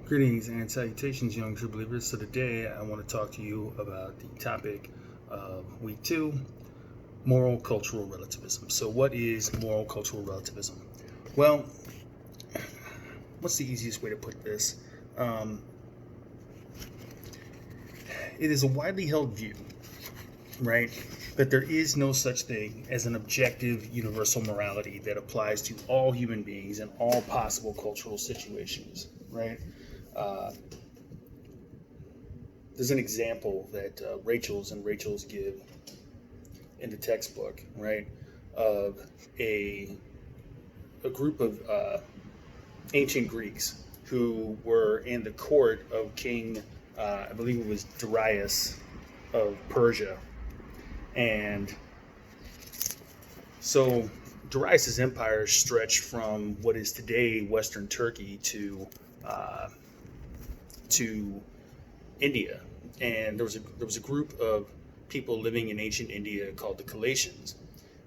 Greetings and salutations, young true believers. So today I want to talk to you about the topic of week 2, moral cultural relativism. So what is moral cultural relativism? Well, what's the easiest way to put this? It is a widely held view, right, that there is no such thing as an objective universal morality that applies to all human beings in all possible cultural situations, right? Uh, there's an example that Rachel's give in the textbook, right, of a group of ancient Greeks who were in the court of King, I believe it was Darius of Persia, and so Darius's empire stretched from what is today Western Turkey uh, to India, and there was a group of people living in ancient India called the Galatians.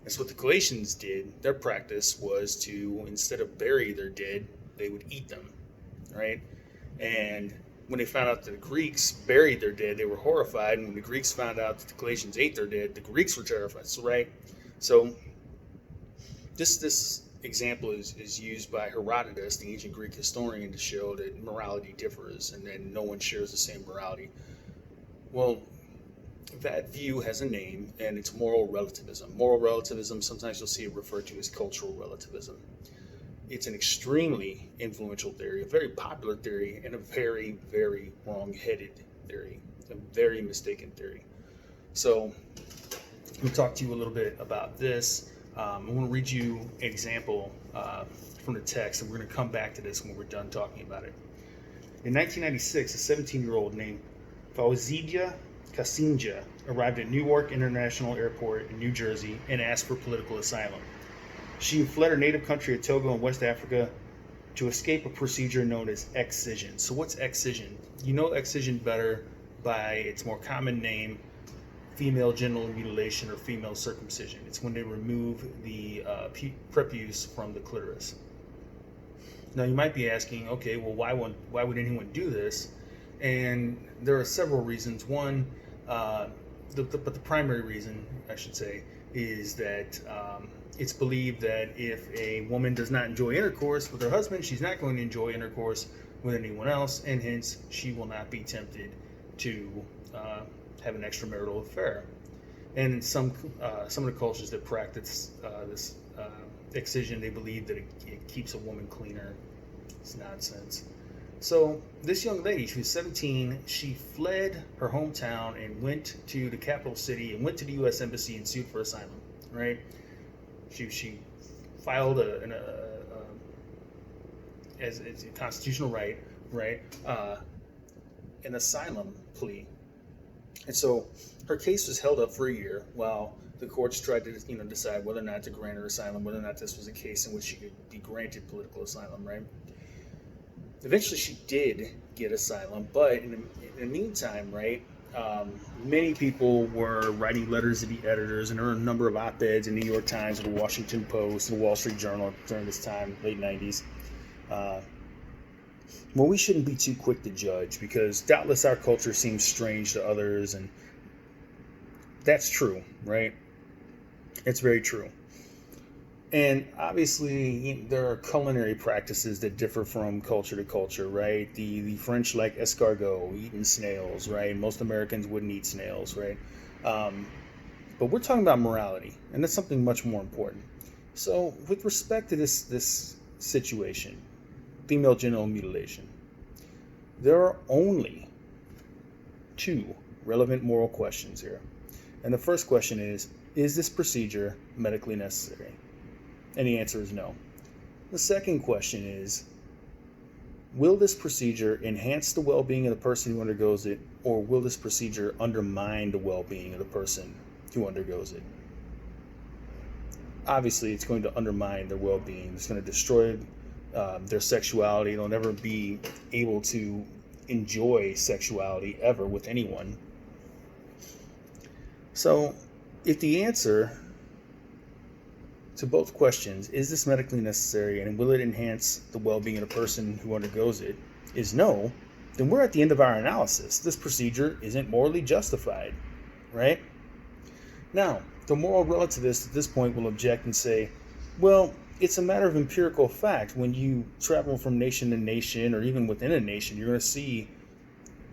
And so what the Galatians did, their practice was to, instead of bury their dead, they would eat them, right? And when they found out that the Greeks buried their dead, they were horrified. And when the Greeks found out that the Galatians ate their dead, the Greeks were terrified. So, right? So this example is used by Herodotus, the ancient Greek historian, to show that morality differs and that no one shares the same morality. Well, that view has a name, and it's moral relativism. Moral relativism, sometimes you'll see it referred to as cultural relativism. It's an extremely influential theory, a very popular theory, and a very, very wrong-headed theory, a very mistaken theory. So, let me talk to you a little bit about this. I'm going to read you an example from the text, and we're going to come back to this when we're done talking about it. In 1996, a 17-year-old named Fauzidia Kasinja arrived at Newark International Airport in New Jersey and asked for political asylum. She fled her native country of Togo in West Africa to escape a procedure known as excision. So what's excision? You know excision better by its more common name, female genital mutilation or female circumcision. It's when they remove the prepuce from the clitoris. Now you might be asking, okay, well, why would anyone do this? And there are several reasons. One, but the primary reason, I should say, is that it's believed that if a woman does not enjoy intercourse with her husband, she's not going to enjoy intercourse with anyone else, and hence she will not be tempted to have an extramarital affair. And in some of the cultures that practice this excision, they believe that it keeps a woman cleaner. It's nonsense. So this young lady, she was 17, she fled her hometown and went to the capital city and went to the U.S. Embassy and sued for asylum, right? She filed as a constitutional right, an asylum plea. And so her case was held up for a year while the courts tried to decide whether or not to grant her asylum, whether or not this was a case in which she could be granted political asylum, right? Eventually she did get asylum, but in the meantime, right, many people were writing letters to the editors, and there were a number of op-eds in the New York Times, the Washington Post, the Wall Street Journal during this time, late 90s. Well, we shouldn't be too quick to judge, because doubtless our culture seems strange to others, and that's true, right? It's very true. And obviously, there are culinary practices that differ from culture to culture, right? The French like escargot, eating snails, right? Most Americans wouldn't eat snails, right? But we're talking about morality, and that's something much more important. So, with respect to this situation, female genital mutilation, there are only two relevant moral questions here. And the first question is this procedure medically necessary? And the answer is no. The second question is, will this procedure enhance the well-being of the person who undergoes it, or will this procedure undermine the well-being of the person who undergoes it? Obviously, it's going to undermine their well-being. It's going to destroy their sexuality. They'll never be able to enjoy sexuality ever with anyone. So, if the answer to both questions, is this medically necessary and will it enhance the well-being of the person who undergoes it, is no, then we're at the end of our analysis. This procedure isn't morally justified, right? Now, the moral relativist at this point will object and say, well, it's a matter of empirical fact. When you travel from nation to nation, or even within a nation, you're going to see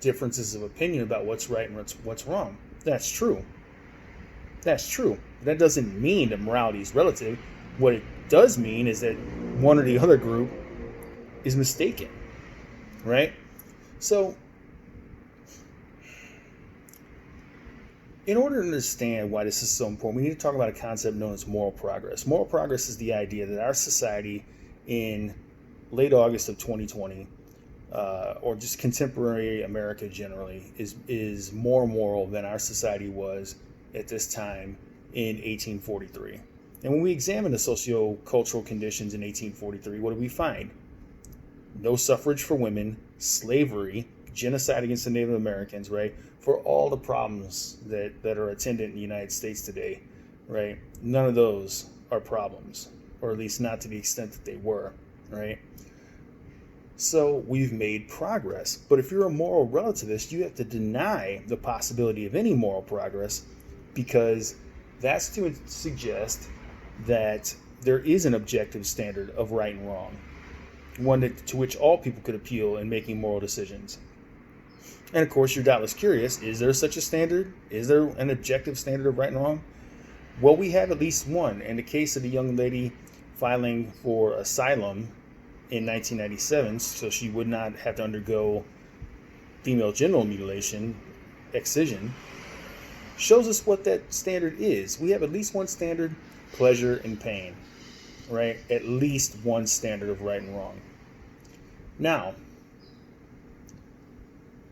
differences of opinion about what's right and what's wrong. That's true. That's true. That doesn't mean that morality is relative. What it does mean is that one or the other group is mistaken, right? So, in order to understand why this is so important, we need to talk about a concept known as moral progress. Moral progress is the idea that our society in late August of 2020, or just contemporary America generally, is more moral than our society was at this time in 1843. And when we examine the socio-cultural conditions in 1843, what do we find? No suffrage for women, slavery, genocide against the Native Americans, right? For all the problems that are attendant in the United States today, right? None of those are problems, or at least not to the extent that they were, right? So we've made progress. But if you're a moral relativist, you have to deny the possibility of any moral progress, because that's to suggest that there is an objective standard of right and wrong, one to which all people could appeal in making moral decisions. And of course, you're doubtless curious, is there such a standard? Is there an objective standard of right and wrong? Well, we have at least one. In the case of the young lady filing for asylum in 1997, so she would not have to undergo female genital mutilation, excision, shows us what that standard is. We have at least one standard: pleasure and pain, right? At least one standard of right and wrong. Now,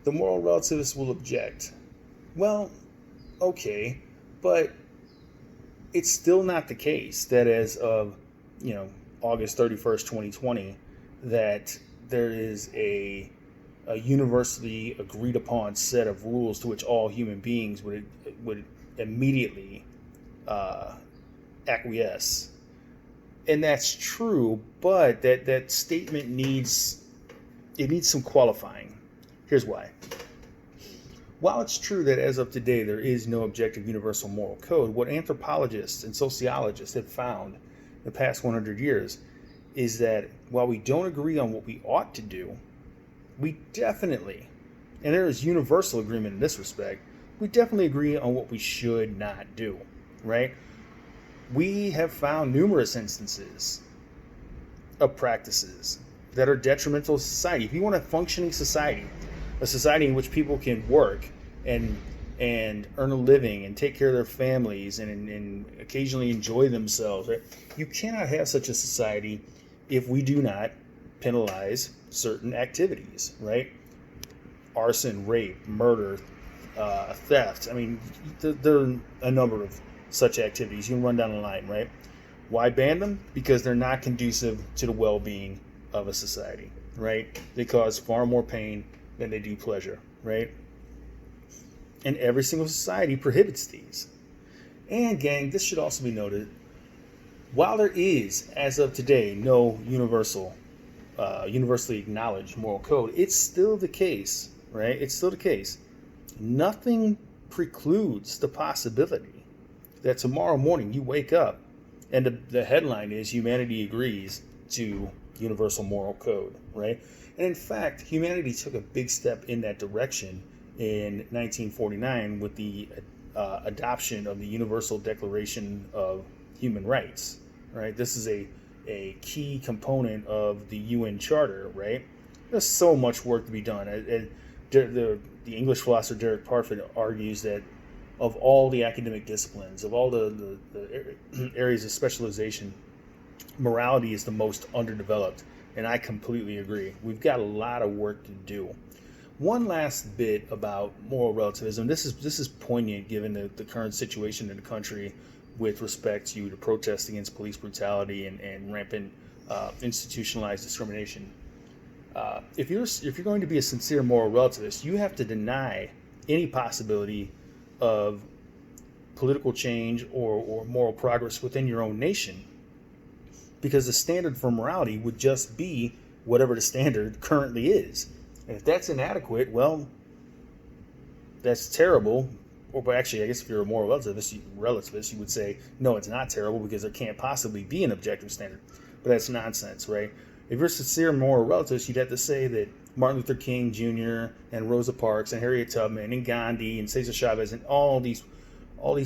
the moral relativist will object. Well, okay, but it's still not the case that as of, August 31st, 2020, that there is a universally agreed upon set of rules to which all human beings would immediately acquiesce. And that's true, but that statement needs some qualifying. Here's why. While it's true that as of today there is no objective universal moral code, what anthropologists and sociologists have found in the past 100 years is that while we don't agree on what we ought to do, we definitely, and there is universal agreement in this respect, we definitely agree on what we should not do, right? We have found numerous instances of practices that are detrimental to society. If you want a functioning society, a society in which people can work and earn a living and take care of their families and occasionally enjoy themselves, right? You cannot have such a society if we do not penalize certain activities, right? Arson, rape, murder, theft. I mean, there are a number of such activities. You can run down the line, right? Why ban them? Because they're not conducive to the well-being of a society, right? They cause far more pain than they do pleasure, right? And every single society prohibits these. And gang, this should also be noted, while there is, as of today, no universally acknowledged moral code, it's still the case, right? It's still the case. Nothing precludes the possibility that tomorrow morning you wake up and the headline is humanity agrees to universal moral code, right? And in fact, humanity took a big step in that direction in 1949 with the adoption of the Universal Declaration of Human Rights, right? This is a key component of the UN Charter, right? There's so much work to be done. The English philosopher Derek Parfit argues that of all the academic disciplines, of all the areas of specialization, morality is the most underdeveloped, and I completely agree. We've got a lot of work to do. One last bit about moral relativism. This is poignant given the current situation in the country with respect to the protest against police brutality and rampant institutionalized discrimination. If you're going to be a sincere moral relativist, you have to deny any possibility of political change or moral progress within your own nation, because the standard for morality would just be whatever the standard currently is. And if that's inadequate, well, that's terrible. Or but actually, I guess if you're a moral relativist, you would say, no, it's not terrible because there can't possibly be an objective standard. But that's nonsense, right? If you're a sincere moral relativist, you'd have to say that Martin Luther King Jr. and Rosa Parks and Harriet Tubman and Gandhi and Cesar Chavez and all these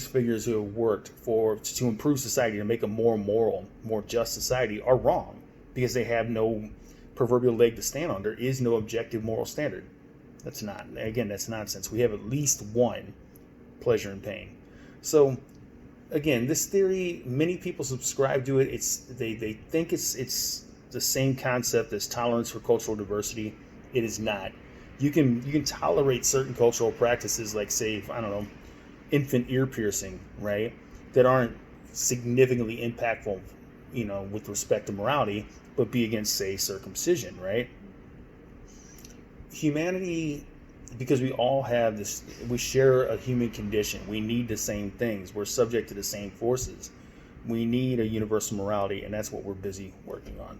figures who have worked to improve society, to make a more moral, more just society, are wrong because they have no proverbial leg to stand on. There is no objective moral standard. That's nonsense. We have at least one, pleasure and pain. So again, this theory, many people subscribe to it. They think it's the same concept as tolerance for cultural diversity. It is not. You can tolerate certain cultural practices, like, say, I don't know, infant ear piercing, right? That aren't significantly impactful, with respect to morality, but be against, say, circumcision, right? Humanity, because we all have this, we share a human condition. We need the same things. We're subject to the same forces. We need a universal morality, and that's what we're busy working on.